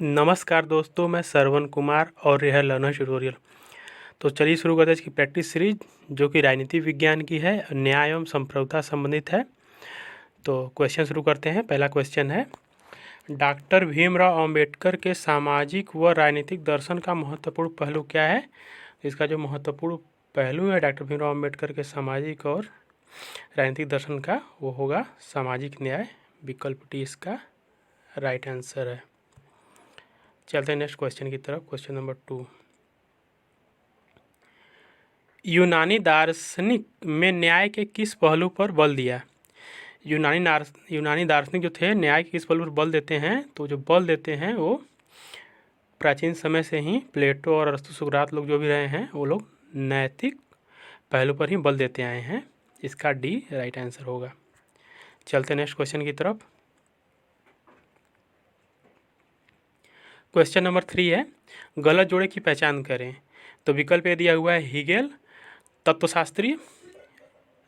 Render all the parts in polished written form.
नमस्कार दोस्तों, मैं श्रवण कुमार और यह लर्नर ट्यूटोरियल। तो चलिए शुरू करते हैं इसकी प्रैक्टिस सीरीज, जो कि राजनीति विज्ञान की है, न्याय एवं संप्रभुता संबंधित है। तो क्वेश्चन शुरू करते हैं। पहला क्वेश्चन है, डॉक्टर भीमराव अंबेडकर के सामाजिक व राजनीतिक दर्शन का महत्वपूर्ण पहलू क्या है। इसका जो महत्वपूर्ण पहलू है डॉक्टर भीमराव अंबेडकर के सामाजिक और राजनीतिक दर्शन का, वो होगा सामाजिक न्याय। विकल्प डी इसका राइट आंसर है। चलते हैं नेक्स्ट क्वेश्चन की तरफ। क्वेश्चन नंबर 2, यूनानी दार्शनिक में न्याय के किस पहलू पर बल दिया। यूनानी दार्शनिक जो थे, न्याय के किस पहलू पर बल देते हैं। तो जो बल देते हैं वो प्राचीन समय से ही प्लेटो और अरस्तु सुकरात लोग जो भी रहे हैं, वो लोग नैतिक पहलू पर ही बल देते आए हैं। इसका डी राइट आंसर होगा। चलते नेक्स्ट क्वेश्चन की तरफ। क्वेश्चन नंबर 3 है, गलत जोड़े की पहचान करें। तो विकल्प ए दिया हुआ है हीगेल तत्वशास्त्री,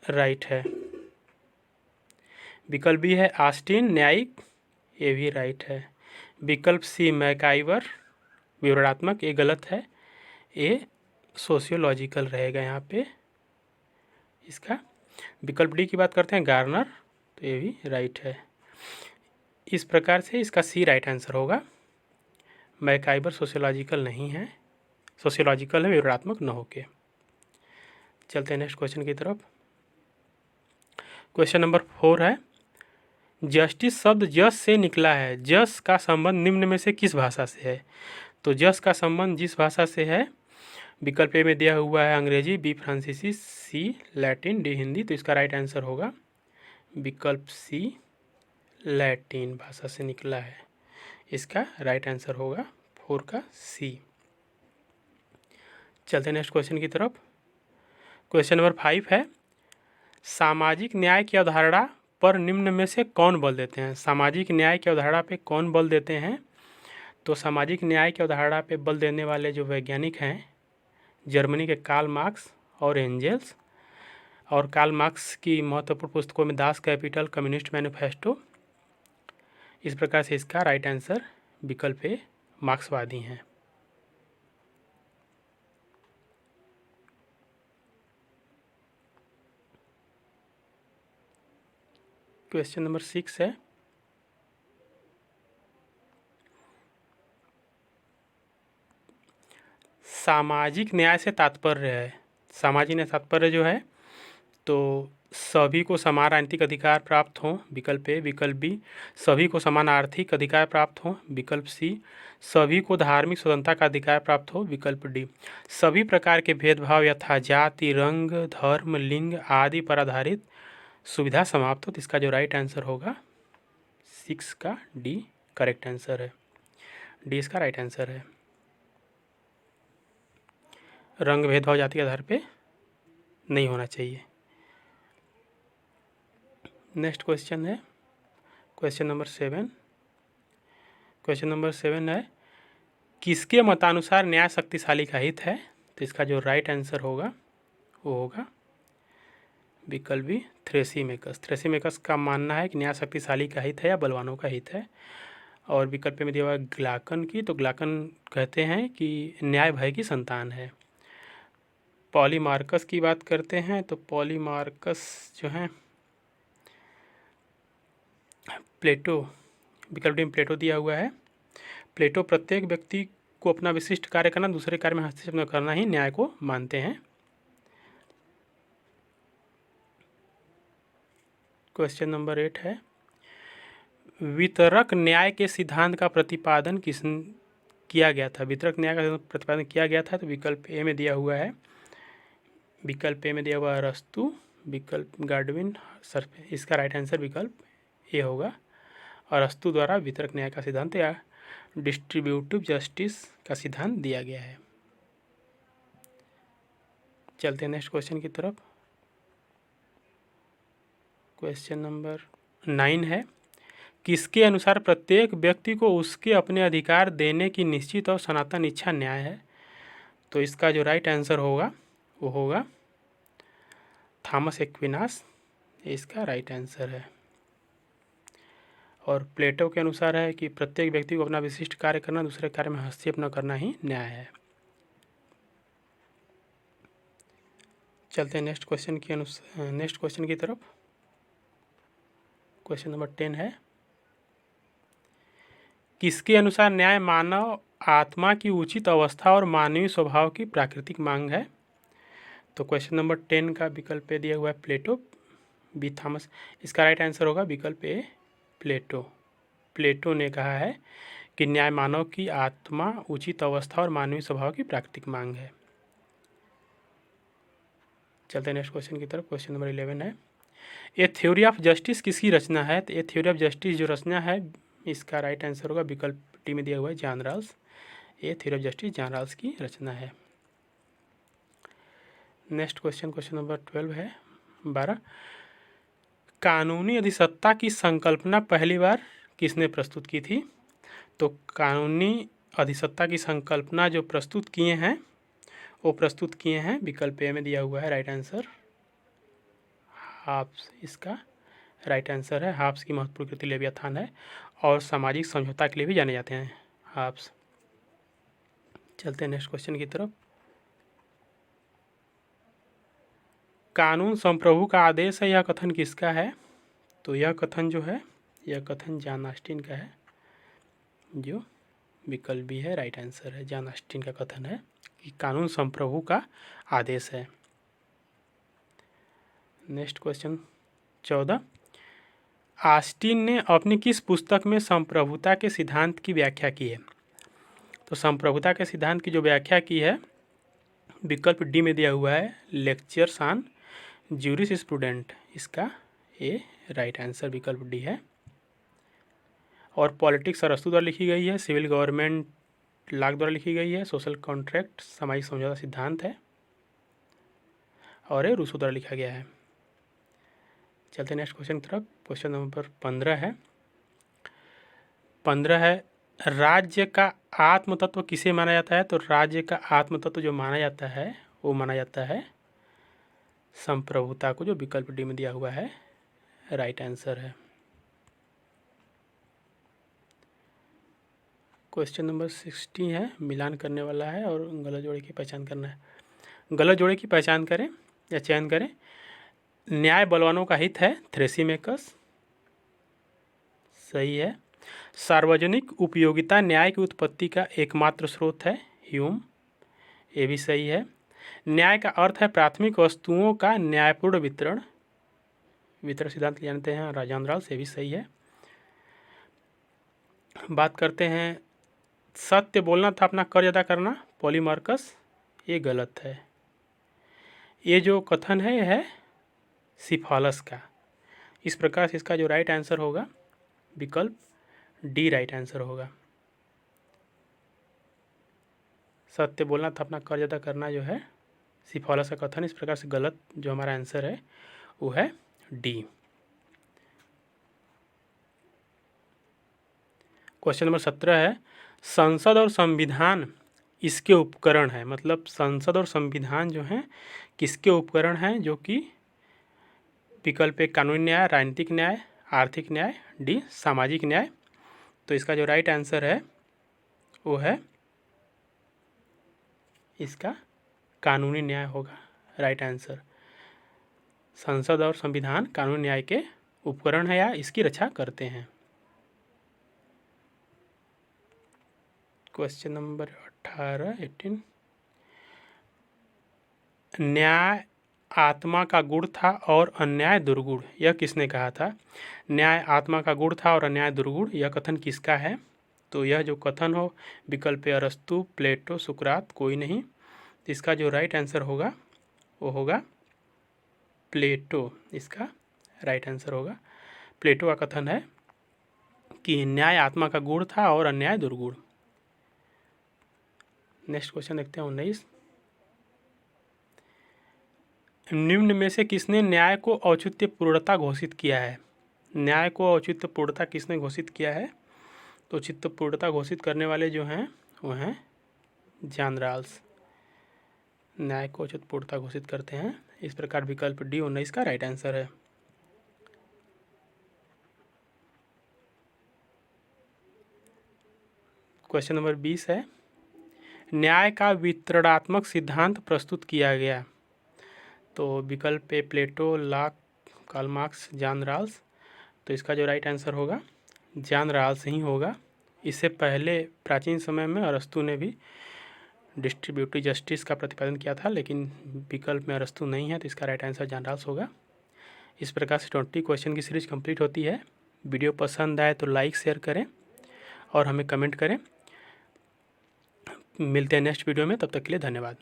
राइट है। विकल्प बी है ऑस्टिन न्यायिक, ये भी राइट है। विकल्प सी मैकाइवर विवरणात्मक, ये गलत है। ये सोशियोलॉजिकल रहेगा यहाँ पे इसका। विकल्प डी की बात करते हैं गार्नर, तो ये भी राइट है। इस प्रकार से इसका सी राइट आंसर होगा। मैकाइवर सोशियोलॉजिकल नहीं है, सोशियोलॉजिकल है विवरणात्मक न होके। चलते हैं नेक्स्ट क्वेश्चन की तरफ। क्वेश्चन नंबर 4 है, जस्टिस शब्द जस से निकला है। जस का संबंध निम्न में से किस भाषा से है। तो जस का संबंध जिस भाषा से है, विकल्प ए में दिया हुआ है अंग्रेजी, बी फ्रांसीसी, सी लैटिन, डी हिंदी। तो इसका राइट आंसर होगा विकल्प सी लैटिन भाषा से निकला है। इसका राइट आंसर होगा 4 का सी। चलते हैं नेक्स्ट क्वेश्चन की तरफ। क्वेश्चन नंबर 5 है, सामाजिक न्याय की अवधारणा पर निम्न में से कौन बल देते हैं। सामाजिक न्याय की अवधारणा पे कौन बल देते हैं। तो सामाजिक न्याय की अवधारणा पे बल देने वाले जो वैज्ञानिक हैं, जर्मनी के कार्ल मार्क्स और एंजेल्स। और कार्ल मार्क्स की महत्वपूर्ण पुस्तकों में दास कैपिटल, कम्युनिस्ट मैनिफेस्टो। इस प्रकार से इसका राइट आंसर विकल्प ए मार्क्सवादी हैं। क्वेश्चन नंबर 6 है, सामाजिक न्याय से तात्पर्य है। सामाजिक न्याय तात्पर्य जो है, तो सभी को समान राजनीतिक अधिकार प्राप्त हों, विकल्प ए। विकल्प बी, सभी को समान आर्थिक अधिकार प्राप्त हों, विकल्प सी। सभी को धार्मिक स्वतंत्रता का अधिकार प्राप्त हो, विकल्प डी। सभी प्रकार के भेदभाव यथा जाति, रंग, धर्म, लिंग आदि पर आधारित सुविधा समाप्त हो। तो इसका जो राइट आंसर होगा 6 का डी करेक्ट आंसर है। डी इसका राइट आंसर है। रंग भेदभाव जाति के आधार पे नहीं होना चाहिए। नेक्स्ट क्वेश्चन है क्वेश्चन नंबर 7। क्वेश्चन नंबर 7 है, किसके मतानुसार न्याय शक्तिशाली का हित है। तो इसका जो राइट आंसर होगा वो होगा विकल्प बी थ्रेसीमेकस। थ्रेसीमेकस का मानना है कि न्याय शक्तिशाली का हित है या बलवानों का हित है। और विकल्प में दिया हुआ ग्लाकन की, तो ग्लाकन कहते हैं कि न्याय भय की संतान है। पॉलीमार्कस की बात करते हैं, तो पॉलीमार्कस जो है प्लेटो, विकल्प डी में प्लेटो दिया हुआ है। प्लेटो प्रत्येक व्यक्ति को अपना विशिष्ट कार्य करना, दूसरे कार्य में हस्तक्षेप न करना ही न्याय को मानते हैं। क्वेश्चन नंबर 8 है, वितरक न्याय के सिद्धांत का प्रतिपादन किया गया था। वितरक न्याय का प्रतिपादन किया गया था। तो विकल्प ए में दिया हुआ है, विकल्प ए में दिया हुआ है अरस्तु, विकल्प गार्डविन, सर। इसका राइट आंसर विकल्प ए होगा। अरस्तु द्वारा वितरक न्याय का सिद्धांत या डिस्ट्रीब्यूटिव जस्टिस का सिद्धांत दिया गया है। चलते हैं नेक्स्ट क्वेश्चन की तरफ। क्वेश्चन नंबर 9 है, किसके अनुसार प्रत्येक व्यक्ति को उसके अपने अधिकार देने की निश्चित और सनातन इच्छा न्याय है। तो इसका जो राइट आंसर होगा वो होगा थॉमस एक्विनास, इसका राइट आंसर है। और प्लेटो के अनुसार है कि प्रत्येक व्यक्ति को अपना विशिष्ट कार्य करना, दूसरे कार्य में हस्तक्षेप न करना ही न्याय है। चलते हैं नेक्स्ट क्वेश्चन की तरफ। क्वेश्चन नंबर 10 है, किसके अनुसार न्याय मानव आत्मा की उचित अवस्था और मानवीय स्वभाव की प्राकृतिक मांग है? तो क्वेश्चन नंबर 10 का विकल्प ए दिया हुआ है प्लेटो, बी थॉमस। इसका राइट आंसर होगा विकल्प ए प्लेटो। प्लेटो ने कहा है कि न्याय मानव की आत्मा, उचित अवस्था और मानवीय स्वभाव की प्राकृतिक मांग है। चलते हैं नेक्स्ट क्वेश्चन की तरफ। क्वेश्चन नंबर 11 है, ए थ्योरी ऑफ जस्टिस किसकी रचना है? तो ए थ्योरी ऑफ जस्टिस जो रचना है, इसका राइट आंसर होगा विकल्प डी में दिया हुआ है John Rawls. A theory of justice John Rawls की रचना है। नेक्स्ट क्वेश्चन नंबर 12 है 12, कानूनी अधिसत्ता की संकल्पना पहली बार किसने प्रस्तुत की थी? तो कानूनी अधिसत्ता की संकल्पना जो प्रस्तुत किए हैं, वो प्रस्तुत किए हैं विकल्प ए में दिया हुआ है राइट आंसर हाब्स। इसका राइट आंसर है हाब्स की महत्वपूर्ण कृति लेवियाथान है और सामाजिक समझौता के लिए भी जाने जाते हैं हाब्स। चलते हैं नेक्स्ट क्वेश्चन की तरफ। कानून संप्रभु का आदेश है, यह कथन किसका है? तो यह कथन जो है, यह कथन जॉन ऑस्टिन का है, जो विकल्प भी है राइट आंसर है। जॉन ऑस्टिन का कथन है कि कानून संप्रभु का आदेश है। नेक्स्ट क्वेश्चन 14, ऑस्टिन ने अपनी किस पुस्तक में संप्रभुता के सिद्धांत की व्याख्या की है? तो संप्रभुता के सिद्धांत की जो व्याख्या की है, विकल्प डी में दिया हुआ है लेक्चर्स ऑन ज्यूरिस्प्रूडेंट। इसका ए राइट आंसर विकल्प डी है। और पॉलिटिक्स अरस्तु द्वारा लिखी गई है, सिविल गवर्नमेंट लाक द्वारा लिखी गई है, सोशल कॉन्ट्रैक्ट सामाजिक समझौता सिद्धांत है, और ये रूसो द्वारा लिखा गया है। चलते नेक्स्ट क्वेश्चन की तरफ। क्वेश्चन नंबर 15 है 15 है, राज्य का आत्म तत्व किसे माना जाता है? तो राज्य का आत्म तत्व जो माना जाता है, वो माना जाता है संप्रभुता को, जो विकल्प डी में दिया हुआ है राइट आंसर है। क्वेश्चन नंबर 16 है, मिलान करने वाला है और गलत जोड़े की पहचान करना है। गलत जोड़े की पहचान करें या चयन करें। न्याय बलवानों का हित है, थ्रेसिमेकस सही है। सार्वजनिक उपयोगिता न्याय की उत्पत्ति का एकमात्र स्रोत है, ह्यूम, ये भी सही है। न्याय का अर्थ है प्राथमिक वस्तुओं का न्यायपूर्ण वितरण सिद्धांत जानते हैं राजन रॉल्स, ये भी सही है। बात करते हैं सत्य बोलना था अपना कर्ज अदा करना, पॉलीमार्कस, ये गलत है। ये जो कथन है, यह है सिफालस का। इस प्रकार से इसका जो राइट आंसर होगा विकल्प डी राइट आंसर होगा। सत्य बोलना था अपना कर्ज अदा करना जो है सिफालस का कथन, इस प्रकार से गलत जो हमारा आंसर है वो है डी। क्वेश्चन नंबर 17 है, संसद और संविधान इसके उपकरण है। मतलब संसद और संविधान जो हैं किसके उपकरण हैं? जो कि विकल्प ए कानूनी न्याय, राजनीतिक न्याय, आर्थिक न्याय, डी सामाजिक न्याय। तो इसका जो राइट आंसर है वो है इसका कानूनी न्याय होगा राइट आंसर। संसद और संविधान कानूनी न्याय के उपकरण है या इसकी रक्षा करते हैं। क्वेश्चन नंबर 18 न्याय आत्मा का गुण था और अन्याय दुर्गुण, यह किसने कहा था? न्याय आत्मा का गुण था और अन्याय दुर्गुण, यह कथन किसका है? तो यह जो कथन हो विकल्प अरस्तु, प्लेटो, सुकरात, कोई नहीं। इसका जो राइट आंसर होगा वो होगा प्लेटो। इसका राइट आंसर होगा प्लेटो का कथन है कि न्याय आत्मा का गुण था और अन्याय दुर्गुण। नेक्स्ट क्वेश्चन देखते हैं 19, निम्न में से किसने न्याय को औचित्य पूर्णता घोषित किया है? न्याय को औचित्य पूर्णता किसने घोषित किया है? तो औचित्य पूर्णता घोषित करने वाले जो हैं वो हैं जॉन रॉल्स। न्याय को औचित्य पूर्णता घोषित करते हैं, इस प्रकार विकल्प डी 19 का राइट आंसर है। क्वेश्चन नंबर 20 है, न्याय का वितरणात्मक सिद्धांत प्रस्तुत किया गया। तो विकल्प a Plato, Locke, Karl Marx, John Rawls. तो इसका जो राइट आंसर होगा जॉन रॉल्स ही होगा। इससे पहले प्राचीन समय में अरस्तु ने भी डिस्ट्रीब्यूटिव जस्टिस का प्रतिपादन किया था, लेकिन विकल्प में अरस्तु नहीं है, तो इसका राइट आंसर जॉन रॉल्स होगा। इस प्रकार से 20 क्वेश्चन की सीरीज कंप्लीट होती है। वीडियो पसंद आए तो लाइक शेयर करें और हमें कमेंट करें। मिलते हैं नेक्स्ट वीडियो में, तब तक के लिए धन्यवाद।